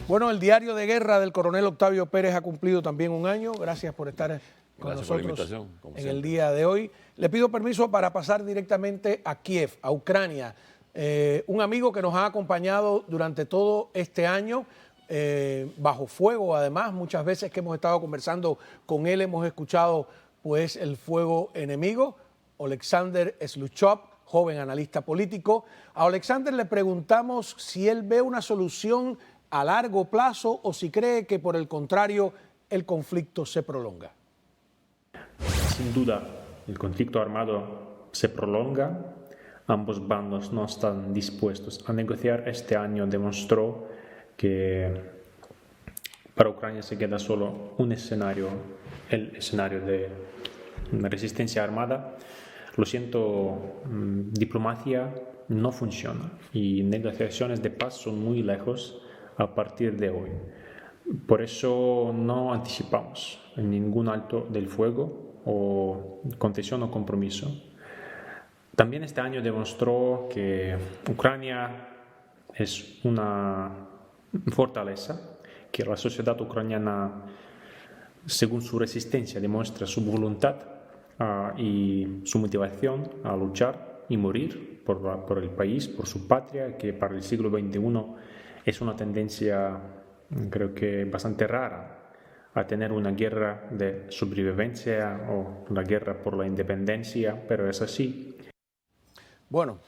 Bueno, el diario de guerra del coronel Octavio Pérez ha cumplido también un año. Gracias por estar con nosotros en el día de hoy. Le pido permiso para pasar directamente a Kiev, a Ucrania. Un amigo que nos ha acompañado durante todo este año, bajo fuego además. Muchas veces que hemos estado conversando con él hemos escuchado pues el fuego enemigo. Oleksandr Sluchov, joven analista político. A Oleksandr le preguntamos si él ve una solución a largo plazo o si cree que por el contrario el conflicto se prolonga. Sin duda, el conflicto armado se prolonga. Ambos bandos no están dispuestos a negociar. Este año demostró que para Ucrania se queda solo un escenario, el escenario de resistencia armada. Lo siento, diplomacia no funciona y negociaciones de paz son muy lejos a partir de hoy. Por eso no anticipamos ningún alto del fuego o concesión o compromiso. También este año demostró que Ucrania es una fortaleza, que la sociedad ucraniana, según su resistencia, demuestra su voluntad y su motivación a luchar y morir por el país, por su patria, que para el siglo XXI es una tendencia, creo que bastante rara, a tener una guerra de sobrevivencia o una guerra por la independencia, pero es así. Bueno,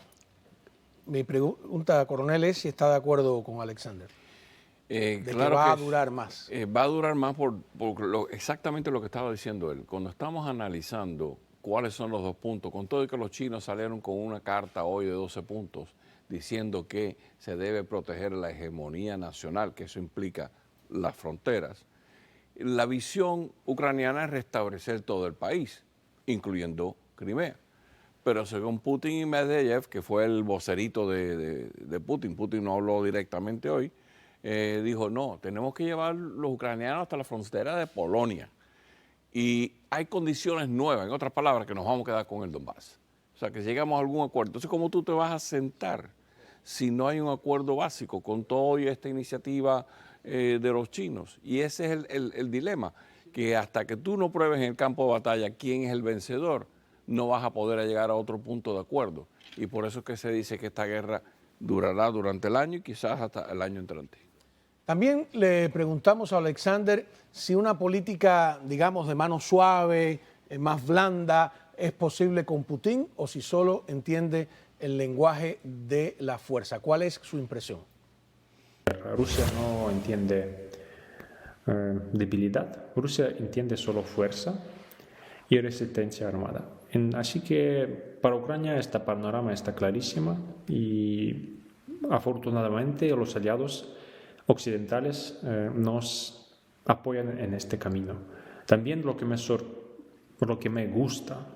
mi pregunta, coronel, es si está de acuerdo con Oleksandr. Claro que va a durar más. Va a durar más por exactamente lo que estaba diciendo él. Cuando estamos analizando cuáles son los dos puntos, con todo y que los chinos salieron con una carta hoy de 12 puntos diciendo que se debe proteger la hegemonía nacional, que eso implica las fronteras, la visión ucraniana es restablecer todo el país, incluyendo Crimea. Pero según Putin y Medvedev, que fue el vocerito de Putin no habló directamente hoy, dijo, no, tenemos que llevar los ucranianos hasta la frontera de Polonia. Y hay condiciones nuevas, en otras palabras, que nos vamos a quedar con el Donbass. O sea, que llegamos a algún acuerdo. Entonces, ¿cómo tú te vas a sentar si no hay un acuerdo básico con toda esta iniciativa de los chinos? Y ese es el dilema, que hasta que tú no pruebes en el campo de batalla quién es el vencedor, no vas a poder llegar a otro punto de acuerdo. Y por eso es que se dice que esta guerra durará durante el año y quizás hasta el año entrante. También le preguntamos a Oleksandr si una política, digamos, de mano suave, más blanda, es posible con Putin o si solo entiende el lenguaje de la fuerza. ¿Cuál es su impresión? Rusia no entiende debilidad, Rusia entiende solo fuerza y resistencia armada. Así que para Ucrania este panorama está clarísimo y afortunadamente los aliados occidentales nos apoyan en este camino. También lo que me gusta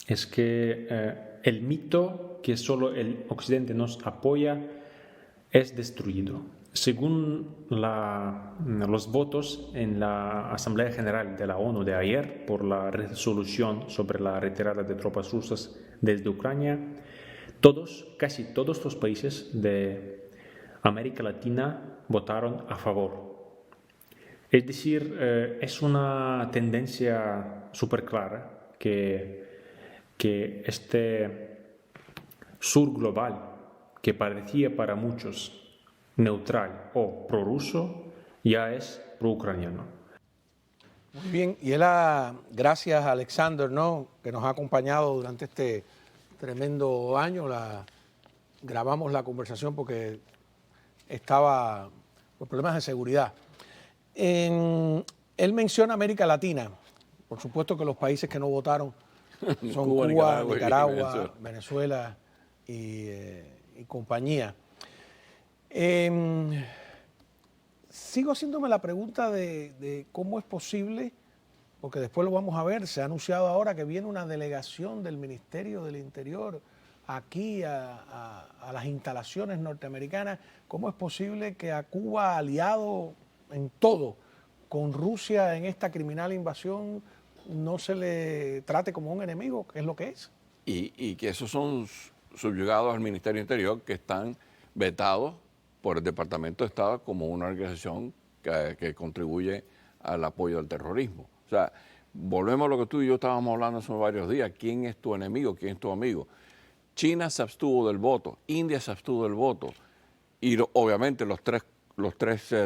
es que el mito que solo el occidente nos apoya es destruido. Según los votos en la Asamblea General de la ONU de ayer por la resolución sobre la retirada de tropas rusas desde Ucrania, casi todos los países de América Latina votaron a favor. Es decir, es una tendencia súper clara que este sur global, que parecía para muchos neutral o prorruso, ya es proucraniano. Muy bien, y gracias a Oleksandr, ¿no?, que nos ha acompañado durante este tremendo año. Grabamos la conversación porque estaba por problemas de seguridad. Él menciona América Latina. Por supuesto que los países que no votaron son Cuba, Nicaragua, Venezuela y compañía. Sigo haciéndome la pregunta de cómo es posible, porque después lo vamos a ver, se ha anunciado ahora que viene una delegación del Ministerio del Interior aquí a las instalaciones norteamericanas. ¿Cómo es posible que a Cuba, aliado en todo con Rusia en esta criminal invasión, no se le trate como un enemigo, que es lo que es? Y que esos son subyugados al Ministerio Interior, que están vetados por el Departamento de Estado como una organización que contribuye al apoyo al terrorismo. O sea, volvemos a lo que tú y yo estábamos hablando hace varios días. ¿Quién es tu enemigo? ¿Quién es tu amigo? China se abstuvo del voto, India se abstuvo del voto y obviamente los tres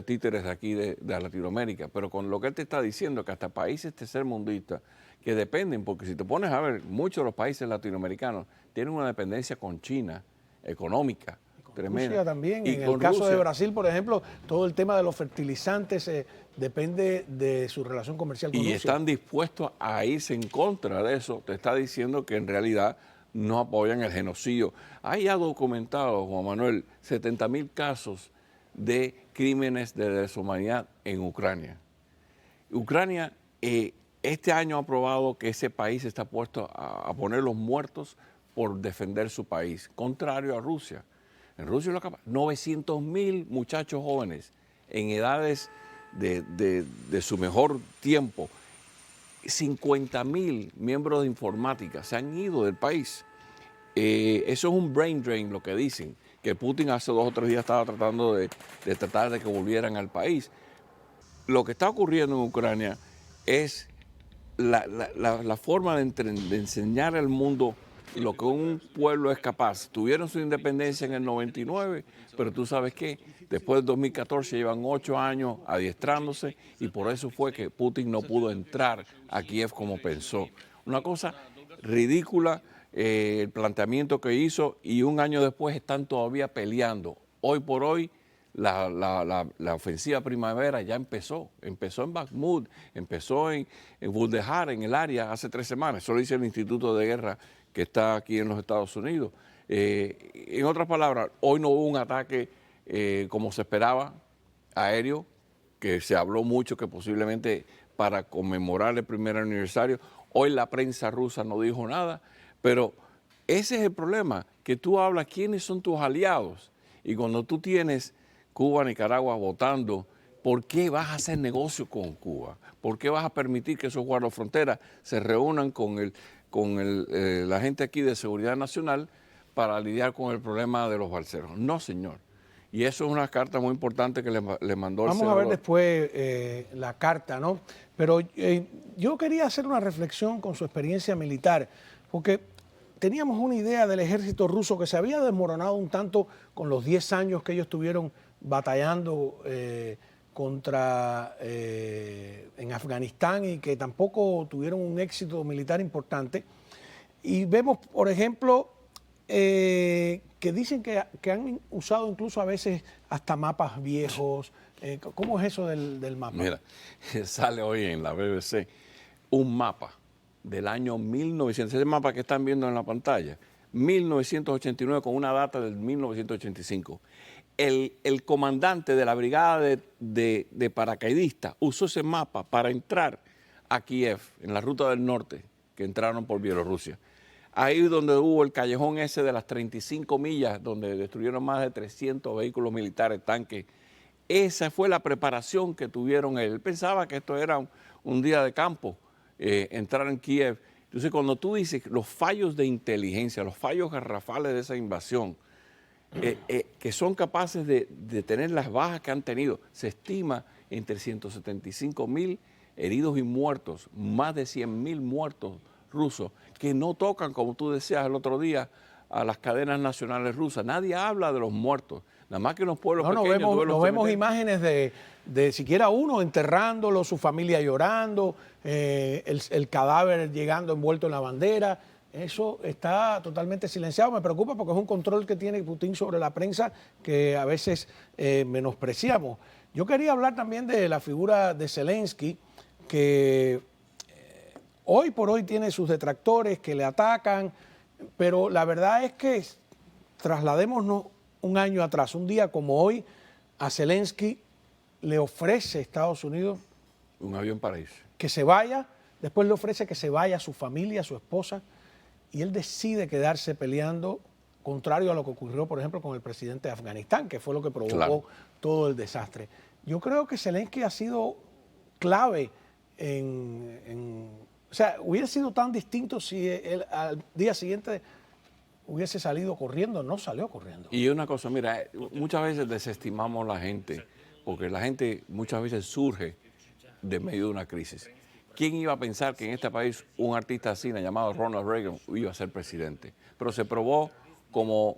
títeres de aquí de Latinoamérica. Pero con lo que él te está diciendo, que hasta países tercermundistas que dependen, porque si te pones a ver, muchos de los países latinoamericanos tienen una dependencia con China económica. Tremenda. Rusia también. Y en el caso de Brasil, por ejemplo, todo el tema de los fertilizantes depende de su relación comercial con Rusia. Y están dispuestos a irse en contra de eso. Te está diciendo que en realidad no apoyan el genocidio. Hay ya documentado, Juan Manuel, 70.000 casos de crímenes de deshumanidad en Ucrania. Ucrania este año ha probado que ese país está puesto a poner los muertos por defender su país, contrario a Rusia. En Rusia lo capaz. 900.000 muchachos jóvenes en edades de su mejor tiempo, 50.000 miembros de informática se han ido del país. Eso es un brain drain, lo que dicen, que Putin hace 2 o 3 días estaba tratando de tratar de que volvieran al país. Lo que está ocurriendo en Ucrania es la forma de enseñar al mundo lo que un pueblo es capaz. Tuvieron su independencia en el 99, pero tú sabes qué, después del 2014 llevan 8 años adiestrándose y por eso fue que Putin no pudo entrar a Kiev como pensó. Una cosa ridícula el planteamiento que hizo y un año después están todavía peleando. Hoy por hoy la ofensiva primavera ya empezó en Bakhmut, empezó en Vuldehar, en el área, hace 3 semanas. Eso lo dice el Instituto de Guerra que está aquí en los Estados Unidos. En otras palabras, hoy no hubo un ataque como se esperaba, aéreo, que se habló mucho que posiblemente para conmemorar el primer aniversario. Hoy la prensa rusa no dijo nada, pero ese es el problema, que tú hablas quiénes son tus aliados y cuando tú tienes Cuba, Nicaragua votando, ¿por qué vas a hacer negocio con Cuba? ¿Por qué vas a permitir que esos guardafronteras se reúnan con la gente aquí de Seguridad Nacional para lidiar con el problema de los balseros? No, señor. Y eso es una carta muy importante que le mandó el senador. Vamos a ver después la carta, ¿no? Pero yo quería hacer una reflexión con su experiencia militar, porque teníamos una idea del ejército ruso que se había desmoronado un tanto con los 10 años que ellos tuvieron batallando en Afganistán y que tampoco tuvieron un éxito militar importante. Y vemos, por ejemplo, que dicen que han usado incluso a veces hasta mapas viejos. ¿Cómo es eso del mapa? Mira, sale hoy en la BBC un mapa del año 1900, ese mapa que están viendo en la pantalla, 1989 con una data del 1985. El comandante de la brigada de paracaidistas usó ese mapa para entrar a Kiev, en la ruta del norte, que entraron por Bielorrusia. Ahí donde hubo el callejón ese de las 35 millas, donde destruyeron más de 300 vehículos militares, tanques. Esa fue la preparación que tuvieron él. Él pensaba que esto era un día de campo, entrar en Kiev. Entonces, cuando tú dices los fallos de inteligencia, los fallos garrafales de esa invasión, que son capaces de tener las bajas que han tenido, se estima entre 175.000 heridos y muertos, más de 100.000 muertos rusos, que no tocan, como tú decías el otro día, a las cadenas nacionales rusas. Nadie habla de los muertos, nada más que en los pueblos pequeños. No vemos imágenes de siquiera uno enterrándolo, su familia llorando, el cadáver llegando envuelto en la bandera. Eso está totalmente silenciado. Me preocupa porque es un control que tiene Putin sobre la prensa que a veces menospreciamos. Yo quería hablar también de la figura de Zelensky, que hoy por hoy tiene sus detractores que le atacan, pero la verdad es que trasladémonos un año atrás, un día como hoy, a Zelensky le ofrece Estados Unidos un avión para irse, que se vaya, después le ofrece que se vaya a su familia, a su esposa, y él decide quedarse peleando, contrario a lo que ocurrió, por ejemplo, con el presidente de Afganistán, que fue lo que provocó todo el desastre. Yo creo que Zelensky ha sido clave o sea, hubiera sido tan distinto si él al día siguiente hubiese salido corriendo, no salió corriendo. Y una cosa, mira, muchas veces desestimamos a la gente, porque la gente muchas veces surge de medio de una crisis. ¿Quién iba a pensar que en este país un artista así llamado Ronald Reagan iba a ser presidente? Pero se probó ¿cómo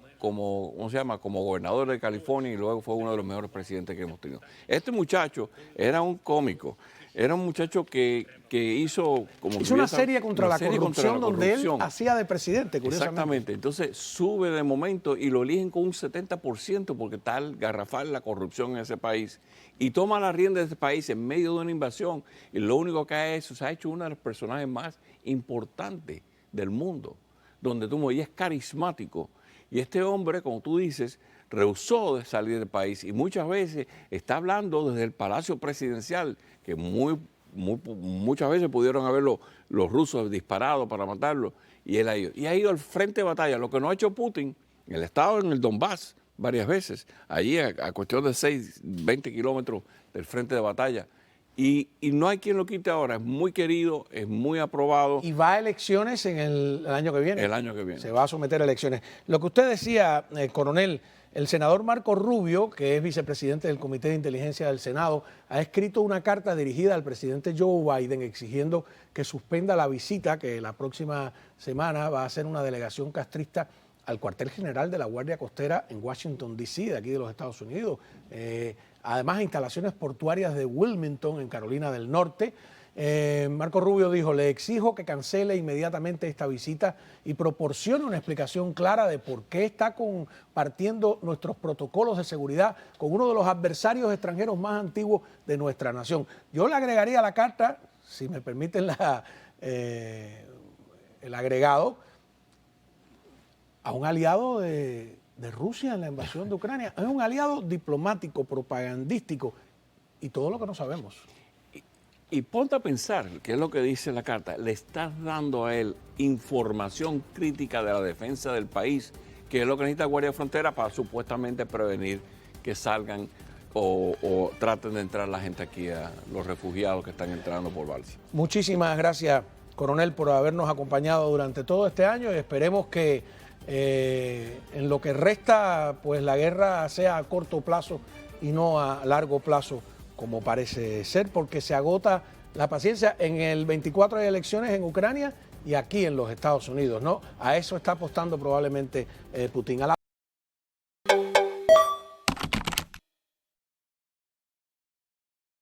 se llama? Como gobernador de California, y luego fue uno de los mejores presidentes que hemos tenido. Este muchacho era un cómico, era un muchacho que hizo una serie contra la corrupción donde él hacía de presidente, curiosamente. Exactamente, entonces sube de momento y lo eligen con un 70% porque tal garrafal la corrupción en ese país, y toma la rienda de ese país en medio de una invasión, y lo único que ha hecho, se ha hecho uno de los personajes más importantes del mundo, donde y es carismático. Y este hombre, como tú dices, rehusó de salir del país y muchas veces está hablando desde el Palacio Presidencial, que muchas veces pudieron haber los rusos disparado para matarlo, y él ha ido al frente de batalla, lo que no ha hecho Putin. Él ha estado en el Donbass varias veces, allí a cuestión de 20 kilómetros del frente de batalla. Y no hay quien lo quite ahora, es muy querido, es muy aprobado. Y va a elecciones en el año que viene. El año que viene. Se va a someter a elecciones. Lo que usted decía, coronel, el senador Marco Rubio, que es vicepresidente del Comité de Inteligencia del Senado, ha escrito una carta dirigida al presidente Joe Biden exigiendo que suspenda la visita que la próxima semana va a hacer una delegación castrista al cuartel general de la Guardia Costera en Washington, D.C., de aquí de los Estados Unidos. Además, instalaciones portuarias de Wilmington, en Carolina del Norte. Marco Rubio dijo, le exijo que cancele inmediatamente esta visita y proporcione una explicación clara de por qué está compartiendo nuestros protocolos de seguridad con uno de los adversarios extranjeros más antiguos de nuestra nación. Yo le agregaría a la carta, si me permiten el agregado, a un aliado de Rusia en la invasión de Ucrania. Es un aliado diplomático, propagandístico y todo lo que no sabemos. Y ponte a pensar, que es lo que dice la carta, le estás dando a él información crítica de la defensa del país, que es lo que necesita la Guardia de Frontera para supuestamente prevenir que salgan o traten de entrar la gente aquí, a los refugiados que están entrando por balsa. Muchísimas gracias, coronel, por habernos acompañado durante todo este año, y esperemos que en lo que resta, pues la guerra sea a corto plazo y no a largo plazo, como parece ser, porque se agota la paciencia. En el 24 hay elecciones en Ucrania y aquí en los Estados Unidos, ¿no? A eso está apostando probablemente Putin.